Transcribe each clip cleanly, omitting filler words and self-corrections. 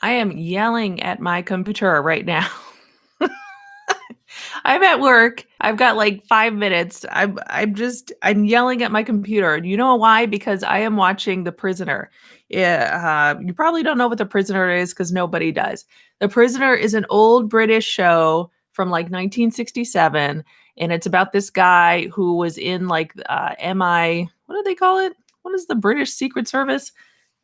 I am yelling at my computer right now. I'm at work. I've got like 5 minutes. I'm yelling at my computer. You know why? Because I am watching The Prisoner. Yeah, you probably don't know what The Prisoner is because nobody does. The Prisoner is an old British show from like 1967, and it's about this guy who was in like MI. What do they call it? What is the British Secret Service?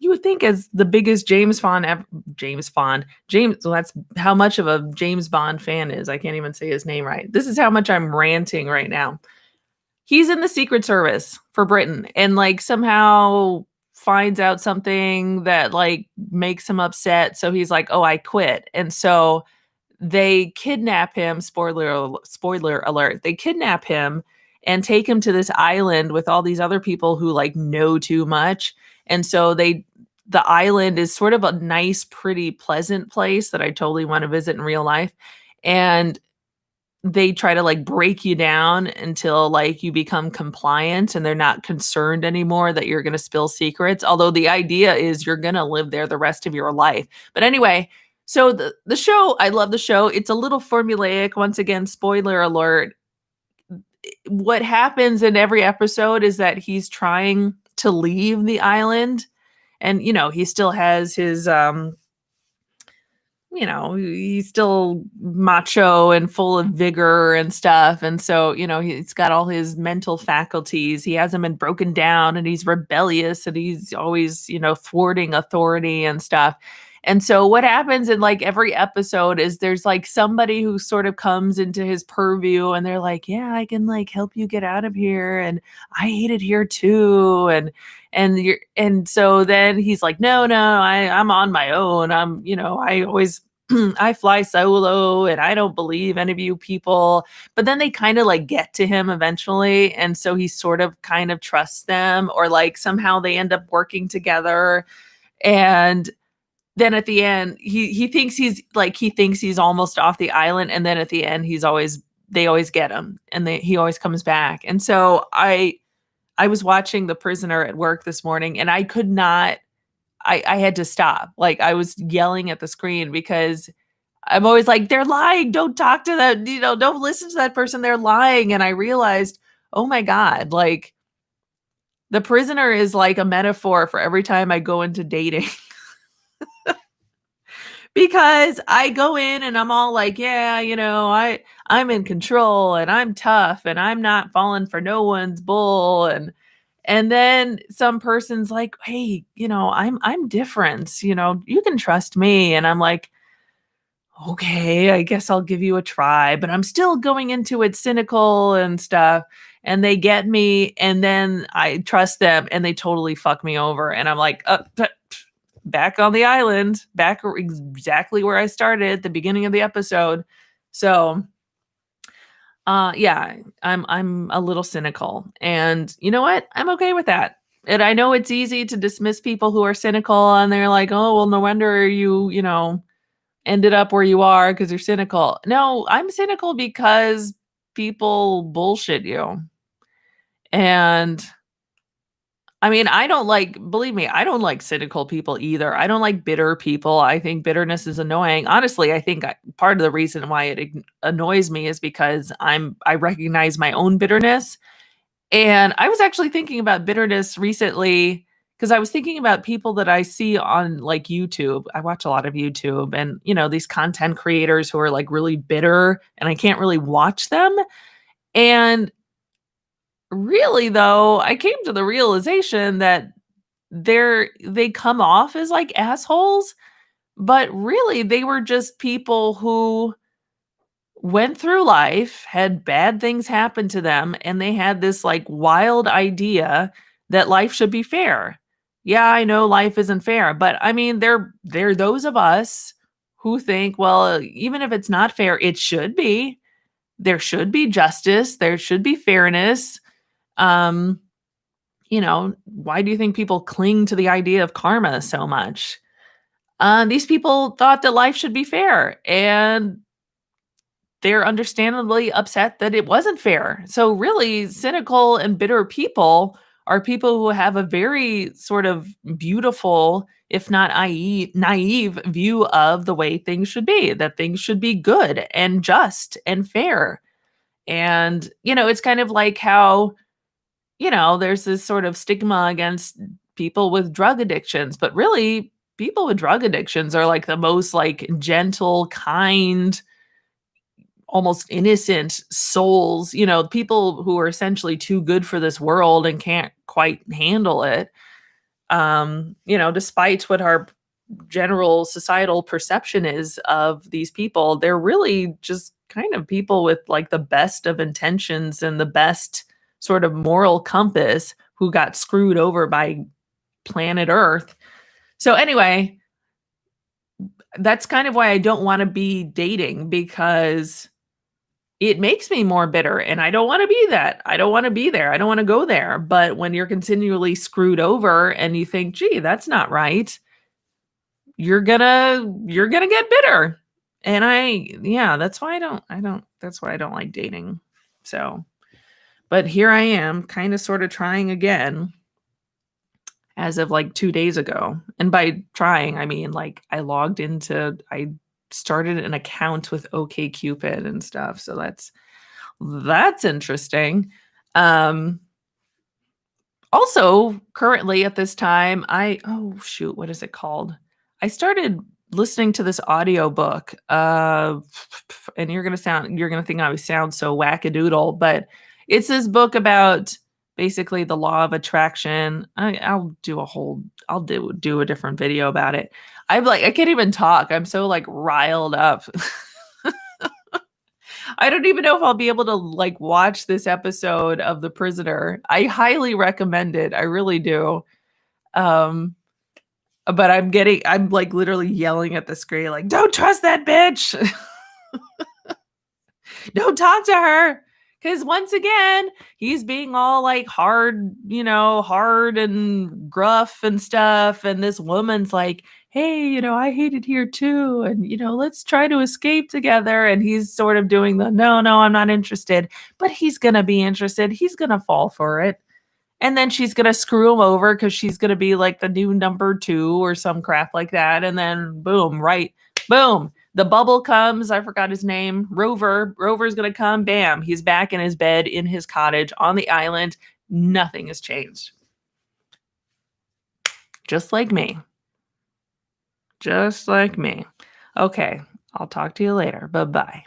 You would think as the biggest James Bond, well, that's how much of a James Bond fan is. I can't even say his name right. This is how much I'm ranting right now. He's in the Secret Service for Britain and like somehow finds out something that like makes him upset. So he's like, "Oh, I quit." And so they kidnap him. Spoiler alert. They kidnap him and take him to this island with all these other people who like know too much. And so the island is sort of a nice, pretty, pleasant place that I totally want to visit in real life. And they try to like break you down until like you become compliant and they're not concerned anymore that you're going to spill secrets. Although the idea is you're going to live there the rest of your life. But anyway, so the show, I love the show. It's a little formulaic. Once again, spoiler alert. What happens in every episode is that he's trying to leave the island and he still has his he's still macho and full of vigor and stuff. And so, he's got all his mental faculties. He hasn't been broken down and he's rebellious and he's always, thwarting authority and stuff. And so what happens in like every episode is there's like somebody who sort of comes into his purview and they're like, "Yeah, I can like help you get out of here. And I hate it here too." And so then he's like, "No, I'm on my own. I always I fly solo and I don't believe any of you people." But then they kind of like get to him eventually. And so he sort of kind of trusts them, or like somehow they end up working together. And then at the end, he thinks he's almost off the island. And then at the end, they always get him and he always comes back. And so I was watching The Prisoner at work this morning and I could not, I had to stop. Like I was yelling at the screen because I'm always like, "They're lying. Don't talk to them. Don't listen to that person. They're lying." And I realized, oh my God, like The Prisoner is like a metaphor for every time I go into dating. Because I go in and I'm all like, "Yeah, I'm in control and I'm tough and I'm not falling for no one's bull." And then some person's like, "Hey, I'm different. You can trust me." And I'm like, "Okay, I guess I'll give you a try." But I'm still going into it cynical and stuff. And they get me, and then I trust them, and they totally fuck me over. And I'm like, back on the island, exactly where I started at the beginning of the episode. So yeah, I'm a little cynical. And you know what? I'm okay with that. And I know it's easy to dismiss people who are cynical and they're like, "Oh, well, no wonder you ended up where you are because you're cynical." No, I'm cynical because people bullshit you. And I mean, believe me, I don't like cynical people either. I don't like bitter people. I think bitterness is annoying. Honestly, I think part of the reason why it annoys me is because I recognize my own bitterness. And I was actually thinking about bitterness recently because I was thinking about people that I see on like YouTube. I watch a lot of YouTube and, these content creators who are like really bitter and I can't really watch them. And really though, I came to the realization that they come off as like assholes, but really they were just people who went through life, had bad things happen to them, and they had this like wild idea that life should be fair. Yeah, I know life isn't fair, but I mean they're those of us who think, well, even if it's not fair, it should be. There should be justice, there should be fairness. Um why do you think people cling to the idea of karma so much? These people thought that life should be fair, and they're understandably upset that it wasn't fair. So, really, cynical and bitter people are people who have a very sort of beautiful, if not naive view of the way things should be, that things should be good and just and fair. And, it's kind of like how, there's this sort of stigma against people with drug addictions, but really people with drug addictions are like the most like gentle, kind, almost innocent souls, people who are essentially too good for this world and can't quite handle it. Despite what our general societal perception is of these people, they're really just kind of people with like the best of intentions and the best sort of moral compass who got screwed over by planet Earth. So anyway, that's kind of why I don't want to be dating, because it makes me more bitter and I don't want to be that. I don't want to be there. I don't want to go there. But when you're continually screwed over and you think, "Gee, that's not right," you're gonna get bitter. And that's why that's why I don't like dating. So, but here I am kind of sort of trying again as of like 2 days ago. And by trying, I mean like I started an account with OkCupid and stuff. So that's interesting. Um Also, currently at this time, oh shoot, what is it called? I started listening to this audiobook, and you're gonna think I sound so wackadoodle, but it's this book about basically the law of attraction. I'll do a different video about it. I can't even talk. I'm so like riled up. I don't even know if I'll be able to like watch this episode of The Prisoner. I highly recommend it. I really do. Um, but I'm like literally yelling at the screen, like, don't trust that bitch. Don't talk to her. Cause once again, he's being all like hard, hard and gruff and stuff. And this woman's like, hey, I hate it here too. And, let's try to escape together. And he's sort of doing the no, no, I'm not interested. But he's going to be interested. He's going to fall for it. And then she's going to screw him over because she's going to be like the new number two or some crap like that. And then boom, right? Boom. The bubble comes. I forgot his name. Rover. Rover's going to come. Bam. He's back in his bed in his cottage on the island. Nothing has changed. Just like me. Just like me. Okay. I'll talk to you later. Bye-bye.